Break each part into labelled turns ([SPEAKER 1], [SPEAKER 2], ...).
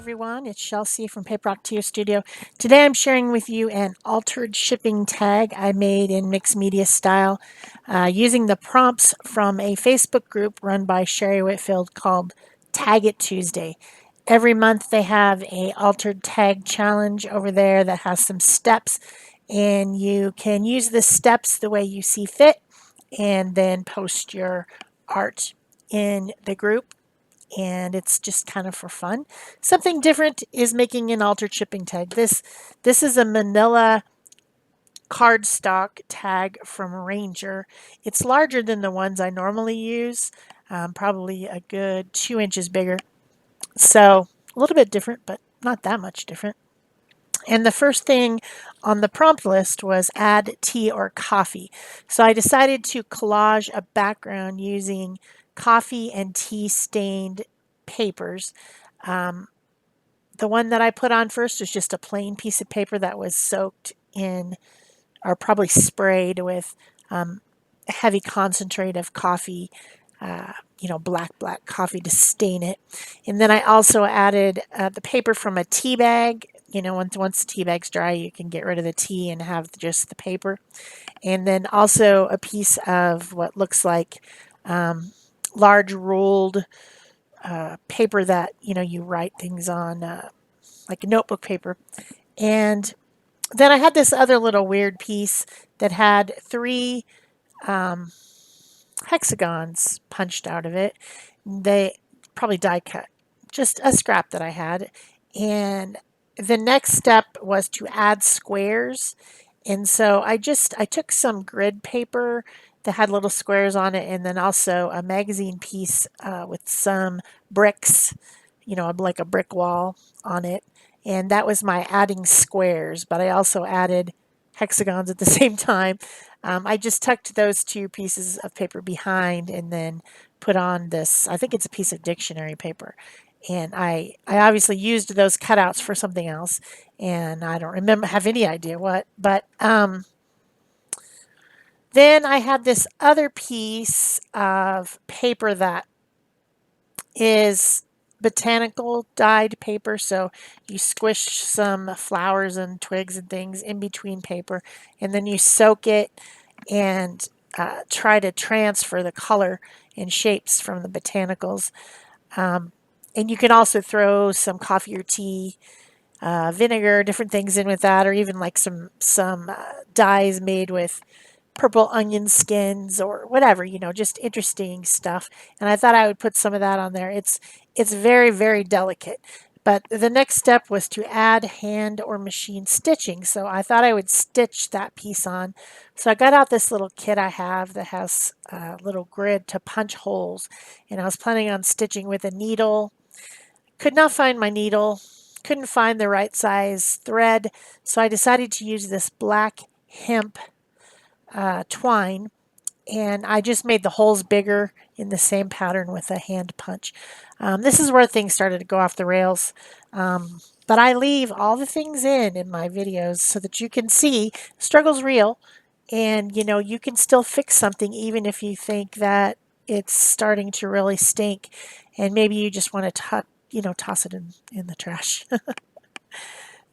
[SPEAKER 1] everyone, it's Shel C from PaperOcotilloStudio. Today I'm sharing with you an altered shipping tag I made in mixed media style using the prompts from a Facebook group run by Sherry Whitfield called Tag It Tuesday. Every month they have a altered tag challenge over there that has some steps, and you can use the steps the way you see fit and then post your art in the group, and it's just kind of for fun. Something different is making an altered shipping tag. This is a manila cardstock tag from Ranger. It's larger than the ones I normally use, probably a good 2 inches bigger. So a little bit different, but not that much different. And the first thing on the prompt list was add tea or coffee. So I decided to collage a background using coffee and tea stained papers. Um, the one that I put on first was just a plain piece of paper that was soaked in, or probably sprayed with a heavy concentrate of coffee, black coffee to stain it. And then I also added the paper from a tea bag. Once the tea bag's dry, you can get rid of the tea and have just the paper. And then also a piece of what looks like large ruled paper that you write things on, like a notebook paper. And then I had this other little weird piece that had three hexagons punched out of it. They probably die cut, just a scrap that I had. And the next step was to add squares. And so I took some grid paper that had little squares on it, and then also a magazine piece with some bricks, like a brick wall on it. And that was my adding squares, but I also added hexagons at the same time. I just tucked those two pieces of paper behind and then put on this, I think it's a piece of dictionary paper. And I obviously used those cutouts for something else, and I don't have any idea what. But then I had this other piece of paper that is botanical dyed paper. So you squish some flowers and twigs and things in between paper, and then you soak it and try to transfer the color and shapes from the botanicals. And you can also throw some coffee or tea, vinegar, different things in with that, or even like some dyes made with purple onion skins or whatever, just interesting stuff. And I thought I would put some of that on there. It's very, very delicate. But the next step was to add hand or machine stitching. So I thought I would stitch that piece on. So I got out this little kit I have that has a little grid to punch holes. And I was planning on stitching with a needle. Could not find my needle. Couldn't find the right size thread. So I decided to use this black hemp twine, and I just made the holes bigger in the same pattern with a hand punch. This is where things started to go off the rails, but I leave all the things in my videos so that you can see the struggle's real, and you can still fix something even if you think that it's starting to really stink, and maybe you just want to toss it in the trash.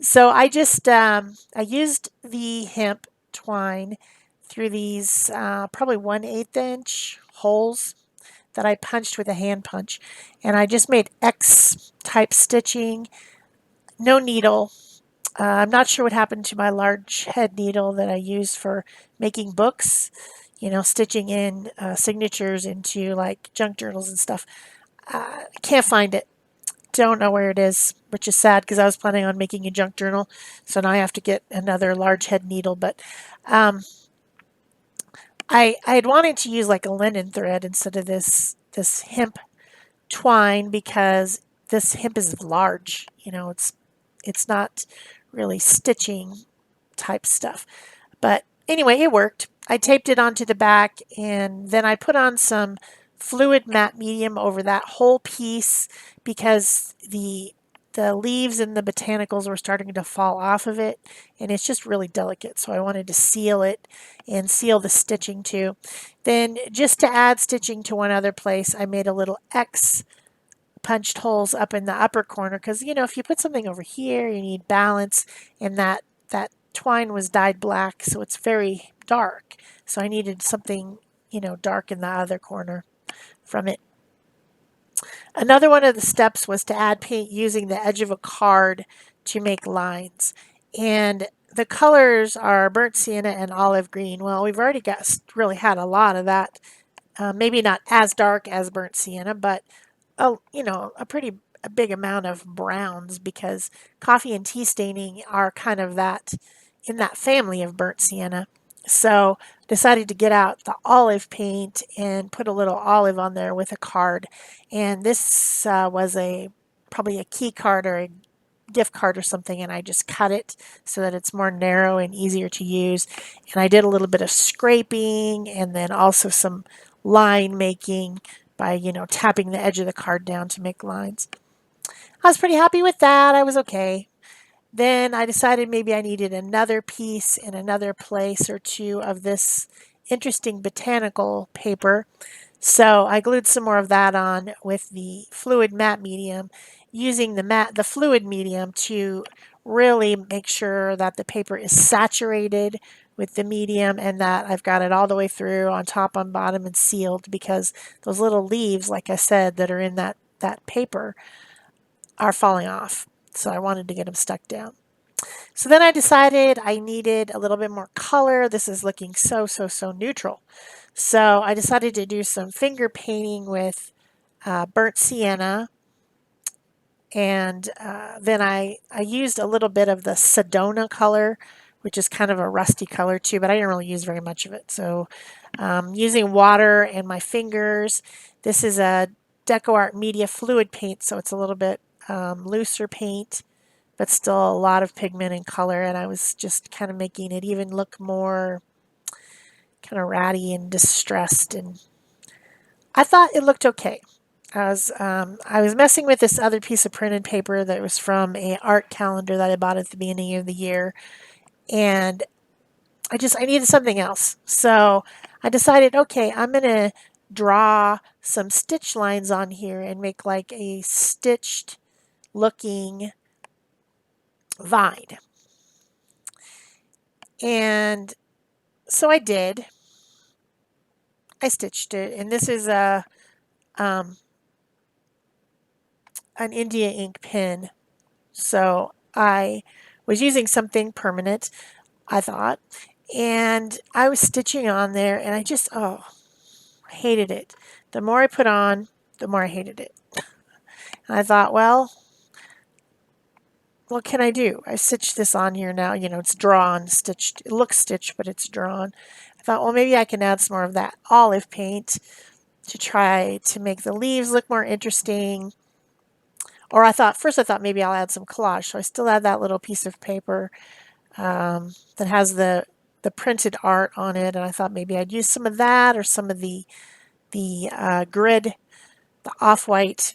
[SPEAKER 1] So I used the hemp twine through these probably 1/8 inch holes that I punched with a hand punch. And I just made X type stitching, no needle. I'm not sure what happened to my large head needle that I used for making books, stitching in signatures into like junk journals and stuff. Can't find it. Don't know where it is, which is sad because I was planning on making a junk journal. So now I have to get another large head needle. But I had wanted to use like a linen thread instead of this hemp twine because this hemp is large. It's not really stitching type stuff. But anyway, it worked. I taped it onto the back, and then I put on some fluid matte medium over that whole piece because the leaves and the botanicals were starting to fall off of it, and it's just really delicate, so I wanted to seal it and seal the stitching too. Then just to add stitching to one other place, I made a little X punched holes up in the upper corner because, you know, if you put something over here, you need balance, and that twine was dyed black, so it's very dark. So I needed something, you know, dark in the other corner from it. Another one of the steps was to add paint using the edge of a card to make lines. And the colors are burnt sienna and olive green. Well, we've already really had a lot of that. Maybe not as dark as burnt sienna, but you know, a big amount of browns because coffee and tea staining are kind of that in that family of burnt sienna. So decided to get out the olive paint and put a little olive on there with a card. And this was probably a key card or a gift card or something, and I just cut it so that it's more narrow and easier to use. And I did a little bit of scraping and then also some line making by, you know, tapping the edge of the card down to make lines. I was pretty happy with that. I was okay. Then I decided maybe I needed another piece in another place or two of this interesting botanical paper. So I glued some more of that on with the fluid matte medium, using the fluid medium to really make sure that the paper is saturated with the medium and that I've got it all the way through on top, on bottom, and sealed, because those little leaves, like I said, that are in that paper are falling off. So I wanted to get them stuck down. So then I decided I needed a little bit more color. This is looking so neutral. So I decided to do some finger painting with burnt sienna. And then I used a little bit of the Sedona color, which is kind of a rusty color too, but I didn't really use very much of it. So using water and my fingers. This is a DecoArt Media Fluid paint, so it's a little bit looser paint, but still a lot of pigment and color. And I was just kind of making it even look more kind of ratty and distressed. And I thought it looked okay. I was messing with this other piece of printed paper that was from a art calendar that I bought at the beginning of the year, and I needed something else. So I decided, okay, I'm gonna draw some stitch lines on here and make like a stitched looking vine. And so I did. I stitched it, and this is um, an India ink pen. So I was using something permanent, I thought, and I was stitching on there, and I just, oh, I hated it. The more I put on, the more I hated it. And I thought, well, what can I do? I stitched this on here now. You know, it's drawn, stitched. It looks stitched, but it's drawn. I thought, well, maybe I can add some more of that olive paint to try to make the leaves look more interesting. Or first I thought maybe I'll add some collage. So I still had that little piece of paper that has the printed art on it, and I thought maybe I'd use some of that or some of the grid, the off-white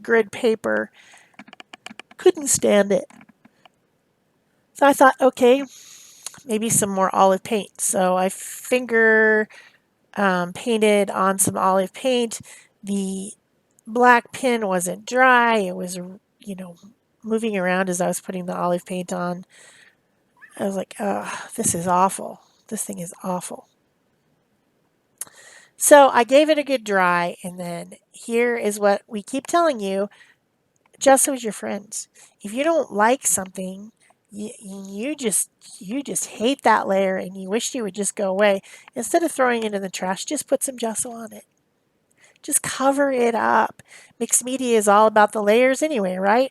[SPEAKER 1] grid paper. Couldn't stand it. So I thought, okay, maybe some more olive paint. So I finger painted on some olive paint. The black pen wasn't dry. It was, you know, moving around as I was putting the olive paint on. I was like, this is awful. This thing is awful. So I gave it a good dry, and then here is what we keep telling you. Gesso's your friends. If you don't like something, you just hate that layer and you wish you would just go away. Instead of throwing it in the trash, just put some gesso on it. Just cover it up. Mixed media is all about the layers anyway, right?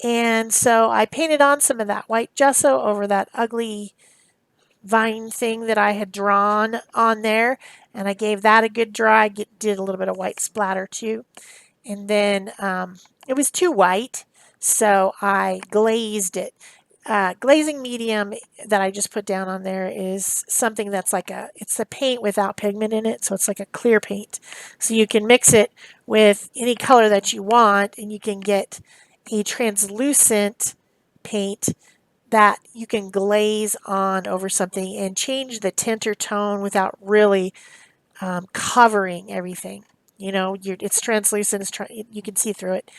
[SPEAKER 1] And so I painted on some of that white gesso over that ugly vine thing that I had drawn on there, and I gave that a good dry. Did a little bit of white splatter too, and then it was too white, so I glazed it. Glazing medium that I just put down on there is something that's it's a paint without pigment in it, so it's like a clear paint. So you can mix it with any color that you want, and you can get a translucent paint that you can glaze on over something and change the tint or tone without really covering everything. You know, it's translucent. You can see through it.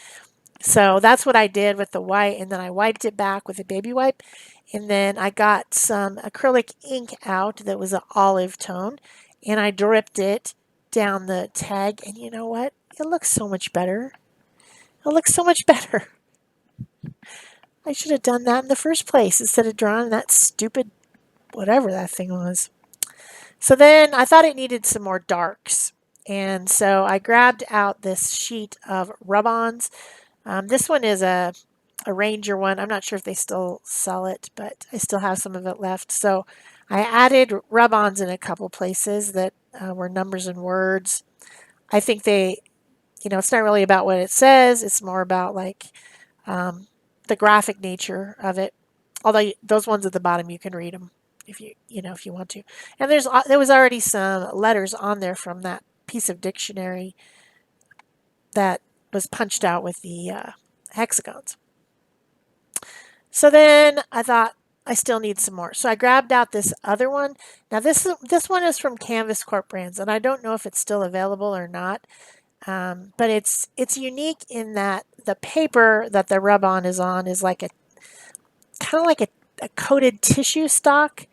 [SPEAKER 1] So that's what I did with the white, and then I wiped it back with a baby wipe, and then I got some acrylic ink out that was an olive tone, and I dripped it down the tag, and you know what? It looks so much better. It looks so much better. I should have done that in the first place instead of drawing that stupid whatever that thing was. So then I thought it needed some more darks. And so I grabbed out this sheet of rub-ons. This one is a Ranger one. I'm not sure if they still sell it, but I still have some of it left. So I added rub-ons in a couple places that were numbers and words. I think it's not really about what it says. It's more about like the graphic nature of it. Although those ones at the bottom, you can read them if you want to. And there was already some letters on there from that piece of dictionary that was punched out with the hexagons. So then I thought I still need some more. So I grabbed out this other one. Now this one is from Canvas Corp Brands, and I don't know if it's still available or not. But it's unique in that the paper that the rub-on is on is like a kind of like a coated tissue stock,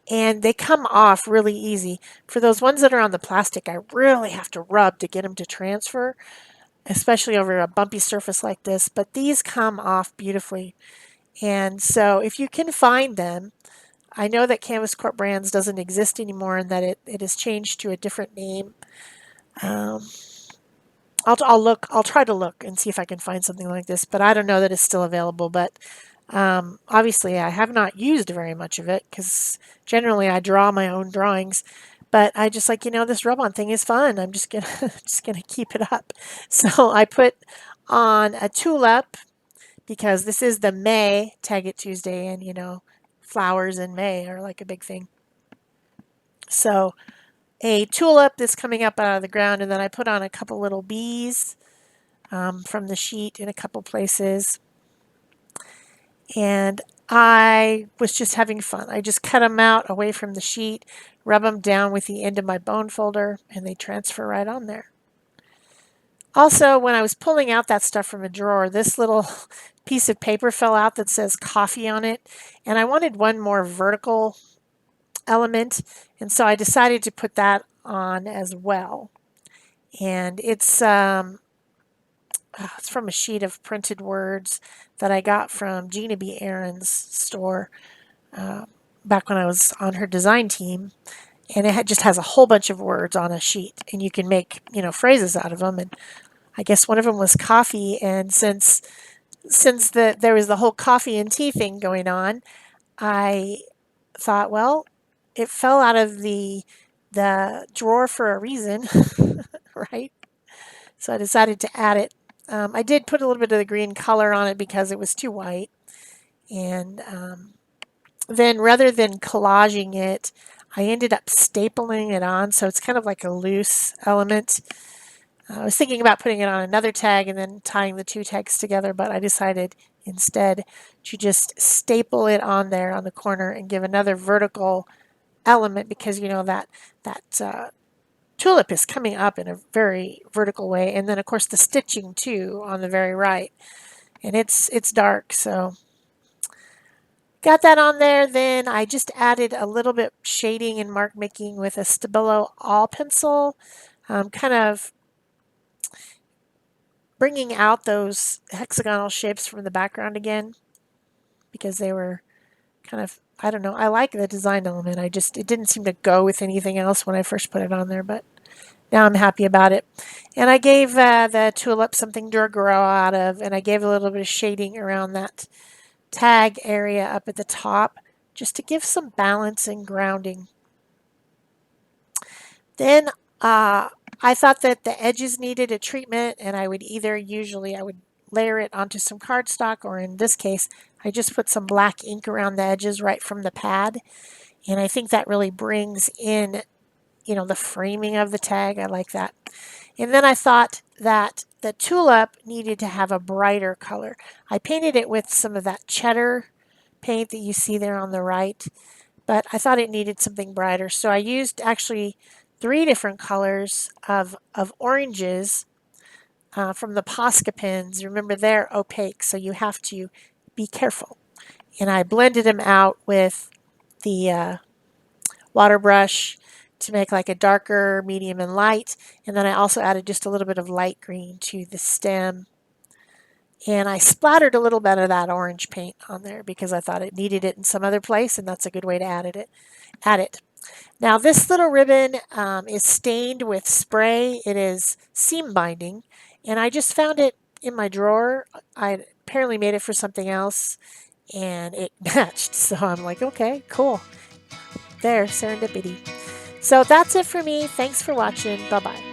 [SPEAKER 1] and they come off really easy. For those ones that are on the plastic, I really have to rub to get them to transfer, especially over a bumpy surface like this. But these come off beautifully. And so if you can find them, I know that Canvas Corp Brands doesn't exist anymore and that it has changed to a different name. Um, I'll try to look and see if I can find something like this, but I don't know that it's still available. But obviously, I have not used very much of it because generally I draw my own drawings. But I just like, this rub-on thing is fun. I'm just gonna just gonna keep it up. So I put on a tulip because this is the May Tag It Tuesday, and flowers in May are like a big thing. So a tulip that's coming up out of the ground, and then I put on a couple little bees from the sheet in a couple places. And I was just having fun. I just cut them out away from the sheet, rub them down with the end of my bone folder, and they transfer right on there. Also, when I was pulling out that stuff from a drawer, this little piece of paper fell out that says coffee on it, and I wanted one more vertical element, and so I decided to put that on as well. And it's from a sheet of printed words that I got from Gina B. Aaron's store back when I was on her design team. And it just has a whole bunch of words on a sheet, and you can make phrases out of them. And I guess one of them was coffee. And since there was the whole coffee and tea thing going on, I thought, well, it fell out of the drawer for a reason, right? So I decided to add it. I did put a little bit of the green color on it because it was too white. And then rather than collaging it, I ended up stapling it on. So it's kind of like a loose element. I was thinking about putting it on another tag and then tying the two tags together, but I decided instead to just staple it on there on the corner and give another vertical element because that tulip is coming up in a very vertical way, and then of course the stitching too on the very right, and it's dark, so got that on there. Then I just added a little bit shading and mark making with a Stabilo all pencil, kind of bringing out those hexagonal shapes from the background again because they were kind of, I don't know, I like the design element. It didn't seem to go with anything else when I first put it on there, but now I'm happy about it. And I gave the tulip something to grow out of, and I gave a little bit of shading around that tag area up at the top just to give some balance and grounding. Then I thought that the edges needed a treatment, and I would layer it onto some cardstock, or in this case, I just put some black ink around the edges right from the pad. And I think that really brings in, the framing of the tag. I like that. And then I thought that the tulip needed to have a brighter color. I painted it with some of that cheddar paint that you see there on the right, but I thought it needed something brighter. So I used actually 3 different colors of oranges from the Posca pens. Remember, they're opaque, so you have to be careful. And I blended them out with the water brush to make like a darker, medium, and light. And then I also added just a little bit of light green to the stem. And I splattered a little bit of that orange paint on there because I thought it needed it in some other place, and that's a good way to add it. Now this little ribbon is stained with spray. It is seam binding, and I just found it in my drawer. I apparently made it for something else, and it matched. So I'm like, okay, cool. There, serendipity. So that's it for me. Thanks for watching. Bye-bye.